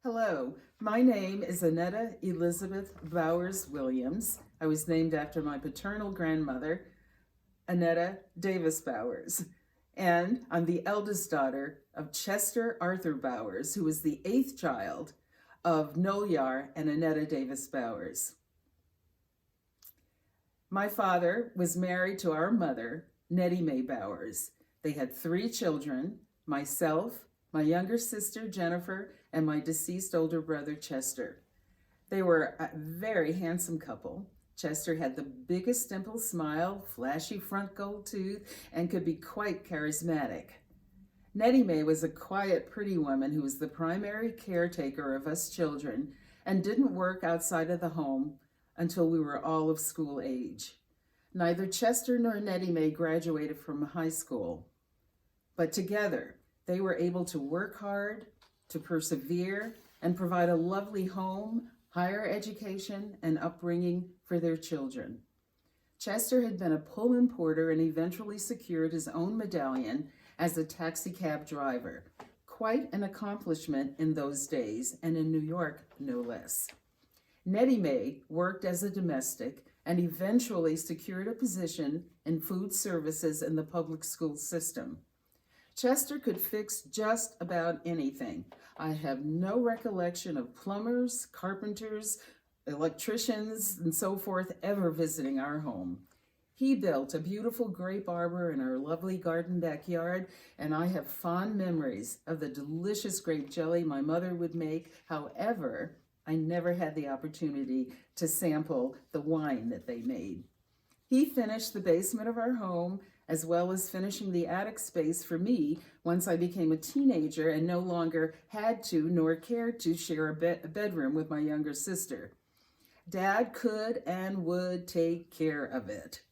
Hello, my name is Annetta Elizabeth Bowers Williams. I was named after my paternal grandmother, Annetta Davis Bowers. And I'm the eldest daughter of Chester Arthur Bowers, who was the eighth child of Nolyar and Annetta Davis Bowers. My father was married to our mother, Nettie Mae Bowers. They had three children, myself, my younger sister, Jennifer, and my deceased older brother, Chester. They were a very handsome couple. Chester had the biggest dimple smile, flashy front gold tooth, and could be quite charismatic. Nettie Mae was a quiet, pretty woman who was the primary caretaker of us children and didn't work outside of the home until we were all of school age. Neither Chester nor Nettie Mae graduated from high school, but together they were able to work hard, to persevere, and provide a lovely home, higher education, and upbringing for their children. Chester had been a Pullman porter and eventually secured his own medallion as a taxicab driver. Quite an accomplishment in those days, and in New York, no less. Nettie Mae worked as a domestic and eventually secured a position in food services in the public school system. Chester could fix just about anything. I have no recollection of plumbers, carpenters, electricians, and so forth ever visiting our home. He built a beautiful grape arbor in our lovely garden backyard, and I have fond memories of the delicious grape jelly my mother would make. However, I never had the opportunity to sample the wine that they made. He finished the basement of our home, as well as finishing the attic space for me once I became a teenager and no longer had to nor cared to share a bedroom with my younger sister. Dad could and would take care of it.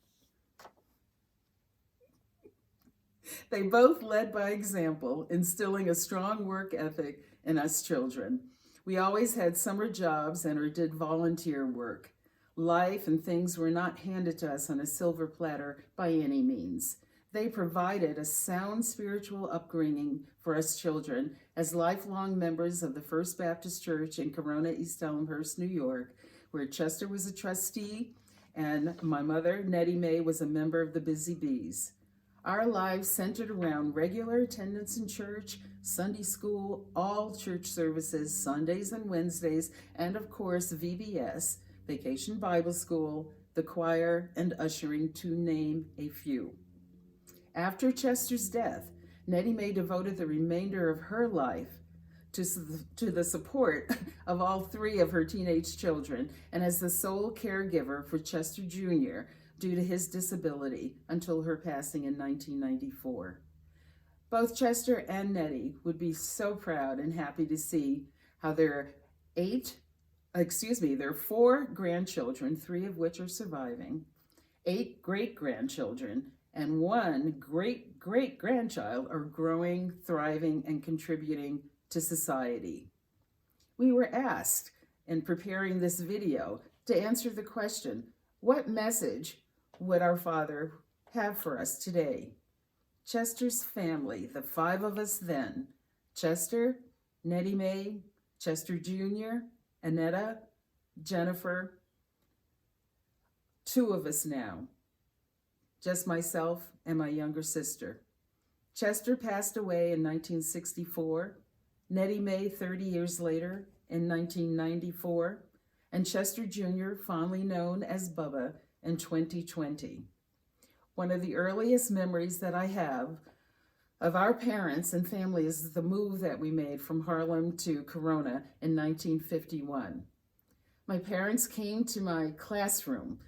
They both led by example, instilling a strong work ethic in us children. We always had summer jobs and or did volunteer work. Life and things were not handed to us on a silver platter by any means. They provided a sound spiritual upbringing for us children as lifelong members of the First Baptist Church in Corona, East Elmhurst, New York, where Chester was a trustee and my mother, Nettie Mae, was a member of the Busy Bees. Our lives centered around regular attendance in church, Sunday school, all church services, Sundays and Wednesdays, and of course VBS, Vacation Bible School, the choir, and ushering, to name a few. After Chester's death, Nettie Mae devoted the remainder of her life to the support of all three of her teenage children and as the sole caregiver for Chester Jr., due to his disability until her passing in 1994. Both Chester and Nettie would be so proud and happy to see how their four grandchildren, three of which are surviving, 8 great-grandchildren, and 1 great-great-grandchild are growing, thriving, and contributing to society. We were asked in preparing this video to answer the question, what message would our father have for us today? Chester's family, the 5 of us then, Chester, Nettie Mae, Chester Jr., Annetta, Jennifer, 2 of us now, just myself and my younger sister. Chester passed away in 1964, Nettie Mae 30 years later in 1994, and Chester Jr., fondly known as Bubba, in 2020. One of the earliest memories that I have of our parents and family is the move that we made from Harlem to Corona in 1951. My parents came to my classroom.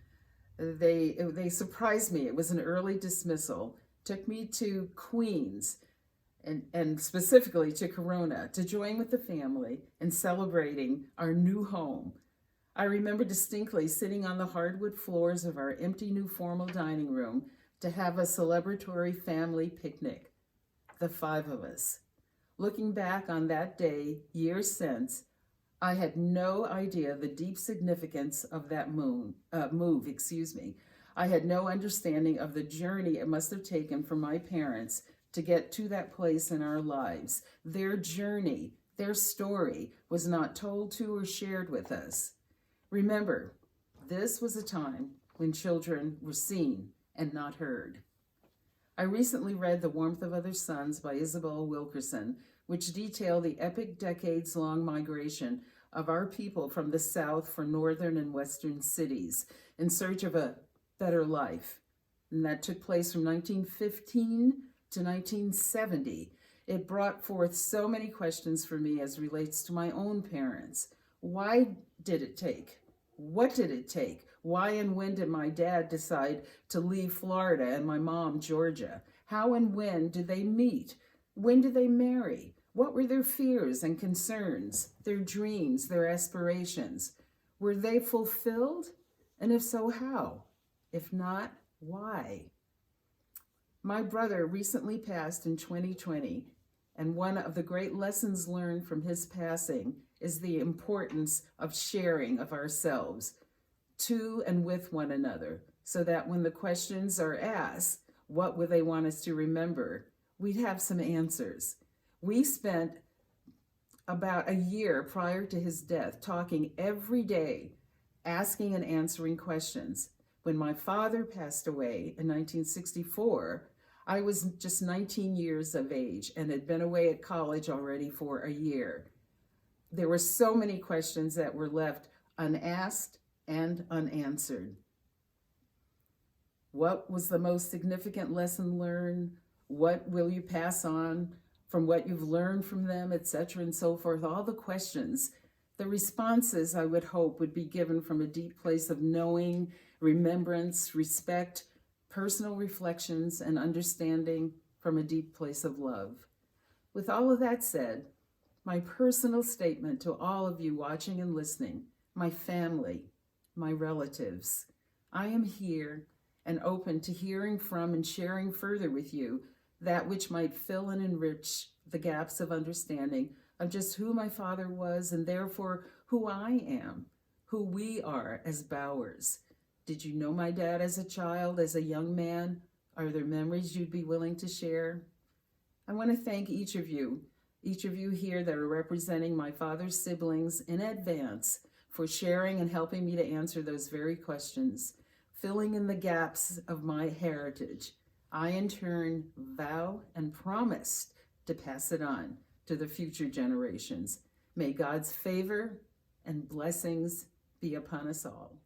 They surprised me. It was an early dismissal. Took me to Queens and specifically to Corona to join with the family in celebrating our new home. I remember distinctly sitting on the hardwood floors of our empty new formal dining room to have a celebratory family picnic, the 5 of us. Looking back on that day, years since, I had no idea the deep significance of that move. I had no understanding of the journey it must have taken for my parents to get to that place in our lives. Their journey, Their story was not told to or shared with us. Remember, this was a time when children were seen and not heard. I recently read The Warmth of Other Suns by Isabel Wilkerson, which detailed the epic decades-long migration of our people from the South for northern and western cities in search of a better life. And that took place from 1915 to 1970. It brought forth so many questions for me as relates to my own parents. Why did it take? What did it take? Why and when did my dad decide to leave Florida and my mom Georgia? How and when did they meet? When did they marry? What were their fears and concerns, their dreams, their aspirations? Were they fulfilled? And if so, how? If not, why? My brother recently passed in 2020, and one of the great lessons learned from his passing is the importance of sharing of ourselves to and with one another, so that when the questions are asked, what would they want us to remember, we'd have some answers. We spent about a year prior to his death talking every day, asking and answering questions. When my father passed away in 1964, I was just 19 years of age and had been away at college already for a year. There were so many questions that were left unasked and unanswered. What was the most significant lesson learned? What will you pass on from what you've learned from them, etc., and so forth? All the questions, the responses, I would hope, would be given from a deep place of knowing, remembrance, respect, personal reflections, and understanding from a deep place of love. With all of that said, my personal statement to all of you watching and listening, my family, my relatives, I am here and open to hearing from and sharing further with you that which might fill and enrich the gaps of understanding of just who my father was and therefore who I am, who we are as Bowers. Did you know my dad as a child, as a young man? Are there memories you'd be willing to share? I want to thank each of you here that are representing my father's siblings in advance for sharing and helping me to answer those very questions, filling in the gaps of my heritage. I, in turn, vow and promise to pass it on to the future generations. May God's favor and blessings be upon us all.